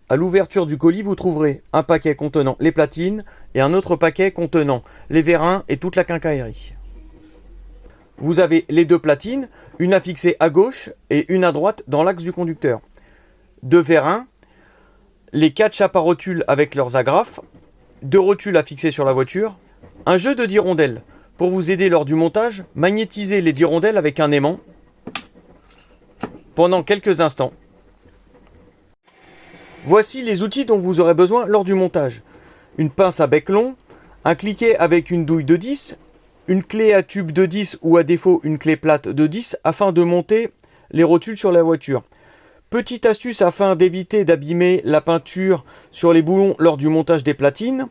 À l'ouverture du colis, vous trouverez un paquet contenant les platines et un autre paquet contenant les vérins et toute la quincaillerie. Vous avez les deux platines, une à fixer à gauche et une à droite dans l'axe du conducteur. Deux vérins, les 4 chapeaux à rotules avec leurs agrafes, 2 rotules à fixer sur la voiture, un jeu de 10 rondelles. Pour vous aider lors du montage, magnétisez les 10 rondelles avec un aimant pendant quelques instants. Voici les outils dont vous aurez besoin lors du montage. Une pince à bec long, un cliquet avec une douille de 10, une clé à tube de 10 ou à défaut une clé plate de 10 afin de monter les rotules sur la voiture. Petite astuce afin d'éviter d'abîmer la peinture sur les boulons lors du montage des platines,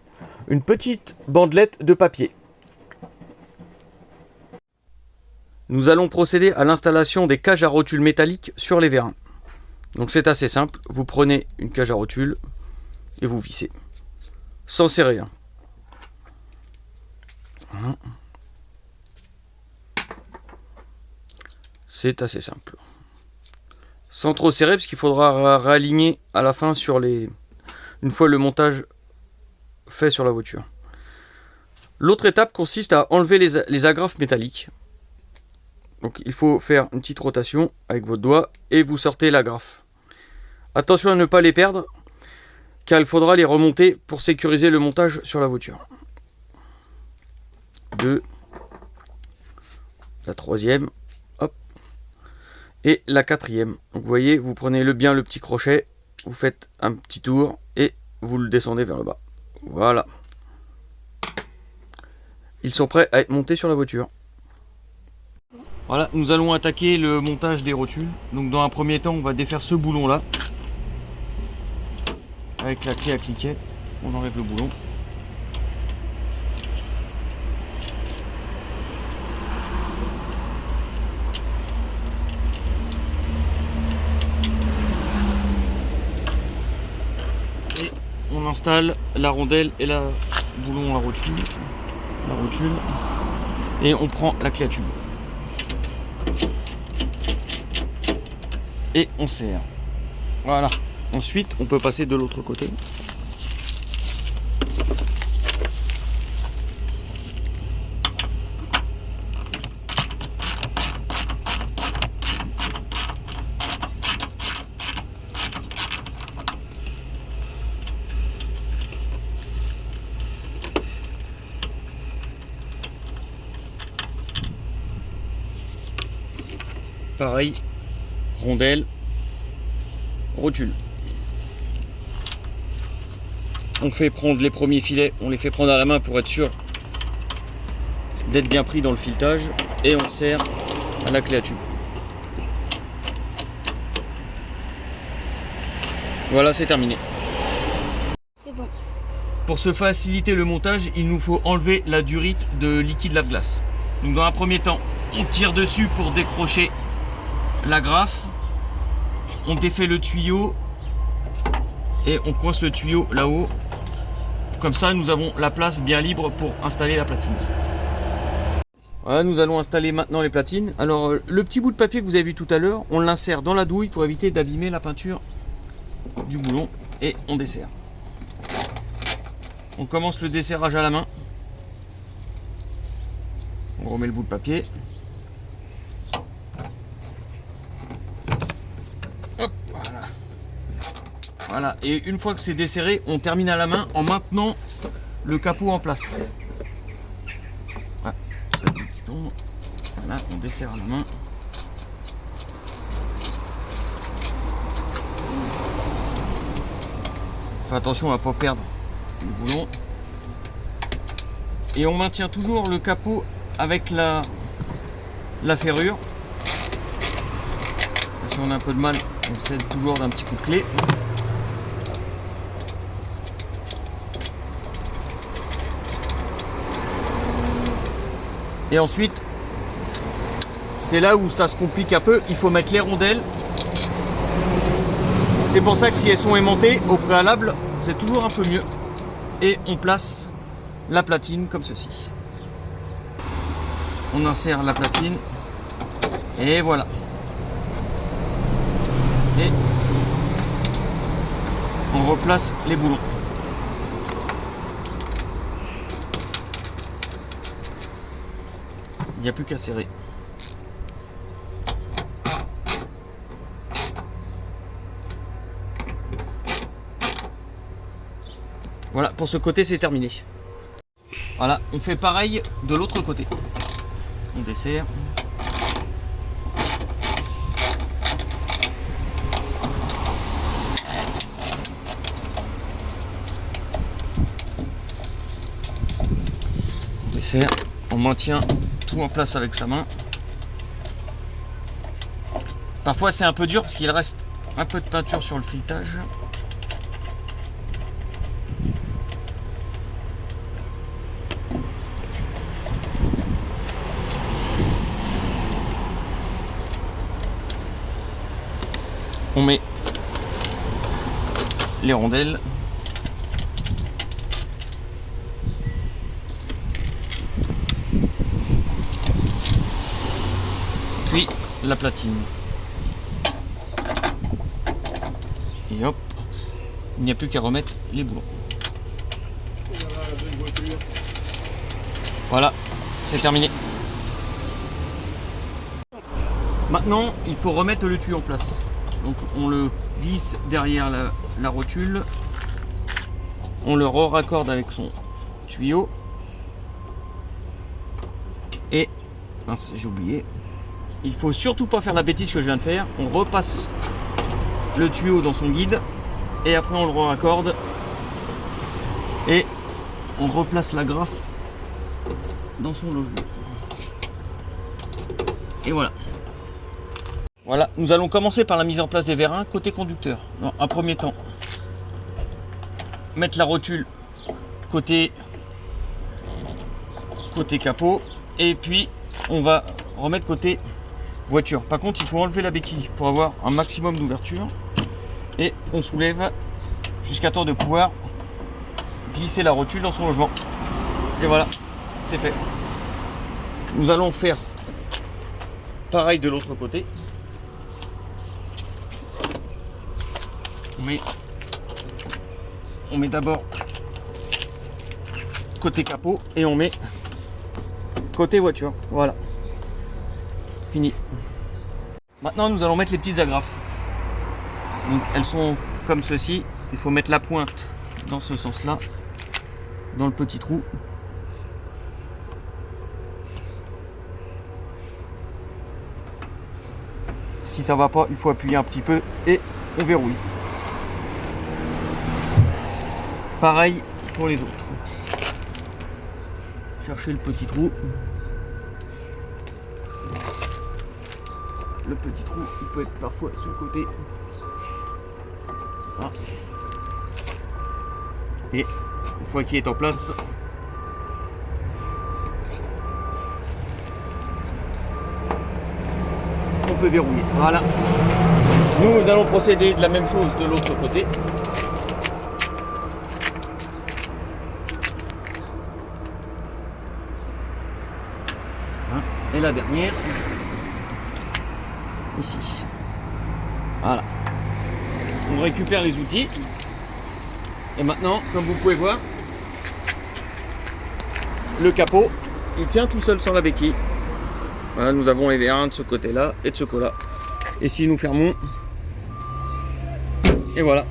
une petite bandelette de papier. Nous allons procéder à l'installation des cages à rotules métalliques sur les vérins. Donc c'est assez simple, vous prenez une cage à rotules et vous vissez, sans serrer. Voilà. C'est assez simple. Sans trop serrer parce qu'il faudra réaligner à la fin sur les... une fois le montage fait sur la voiture. L'autre étape consiste à enlever les agrafes métalliques. Donc il faut faire une petite rotation avec votre doigt et vous sortez l'agrafe. Attention à ne pas les perdre car il faudra les remonter pour sécuriser le montage sur la voiture. 2, la troisième, hop, et la quatrième. Donc vous voyez, vous prenez bien le petit crochet, vous faites un petit tour et vous le descendez vers le bas. Voilà. Ils sont prêts à être montés sur la voiture. Voilà, nous allons attaquer le montage des rotules. Donc dans un premier temps, on va défaire ce boulon là. Avec la clé à cliquet, on enlève le boulon. Et on installe la rondelle et la boulon à rotule. La rotule. Et on prend la clé à tube. Et on serre. Voilà. Ensuite, on peut passer de l'autre côté. Pareil, rondelle, rotule. On fait prendre les premiers filets, on les fait prendre à la main pour être sûr d'être bien pris dans le filetage et on serre à la clé à tube. Voilà, c'est terminé. C'est bon. Pour se faciliter le montage, il nous faut enlever la durite de liquide lave-glace. Donc dans un premier temps, on tire dessus pour décrocher l'agrafe, on défait le tuyau et on coince le tuyau là-haut. Comme ça, nous avons la place bien libre pour installer la platine. Voilà, nous allons installer maintenant les platines. Alors, le petit bout de papier que vous avez vu tout à l'heure, on l'insère dans la douille pour éviter d'abîmer la peinture du boulon et on desserre. On commence le desserrage à la main. On remet le bout de papier. Hop, voilà. Voilà, et une fois que c'est desserré, on termine à la main en maintenant le capot en place. Voilà, ça qui tombe. Voilà, on desserre à la main. Fais attention à ne pas perdre le boulon. Et on maintient toujours le capot avec la ferrure. Si on a un peu de mal, on s'aide toujours d'un petit coup de clé. Et ensuite, c'est là où ça se complique un peu, il faut mettre les rondelles. C'est pour ça que si elles sont aimantées au préalable, c'est toujours un peu mieux. Et on place la platine comme ceci. On insère la platine. Et voilà. Et on replace les boulons. Il n'y a plus qu'à serrer. Voilà, pour ce côté c'est terminé. Voilà, on fait pareil de l'autre côté. On desserre. On desserre, on maintient tout en place avec sa main. Parfois c'est un peu dur parce qu'il reste un peu de peinture sur le filetage. On met les rondelles. Puis la platine. Et hop, il n'y a plus qu'à remettre les boulons. Voilà, c'est terminé. Maintenant, il faut remettre le tuyau en place. Donc on le glisse derrière la rotule, on le raccorde avec son tuyau et, mince, j'ai oublié, il faut surtout pas faire la bêtise que je viens de faire. On repasse le tuyau dans son guide et après on le raccorde et on replace la grappe dans son logement. Et voilà. Voilà, nous allons commencer par la mise en place des vérins côté conducteur. Dans un premier temps, mettre la rotule côté capot et puis on va remettre côté voiture. Par contre, il faut enlever la béquille pour avoir un maximum d'ouverture et on soulève jusqu'à temps de pouvoir glisser la rotule dans son logement. Et voilà, c'est fait. Nous allons faire pareil de l'autre côté. On met d'abord côté capot et on met côté voiture. Voilà, fini. Maintenant nous allons mettre les petites agrafes. Donc elles sont comme ceci. Il faut mettre la pointe dans ce sens là, dans le petit trou. Si ça va pas, il faut appuyer un petit peu et on verrouille. Pareil pour les autres. Cherchez le petit trou. Le petit trou, il peut être parfois sur le côté. Voilà. Et une fois qu'il est en place, on peut verrouiller. Voilà. Nous allons procéder de la même chose de l'autre côté. Et la dernière, ici. Voilà. On récupère les outils. Et maintenant, comme vous pouvez voir, le capot, il tient tout seul sur la béquille. Voilà, nous avons les vérins de ce côté-là et de ce côté-là. Et si nous fermons, et voilà.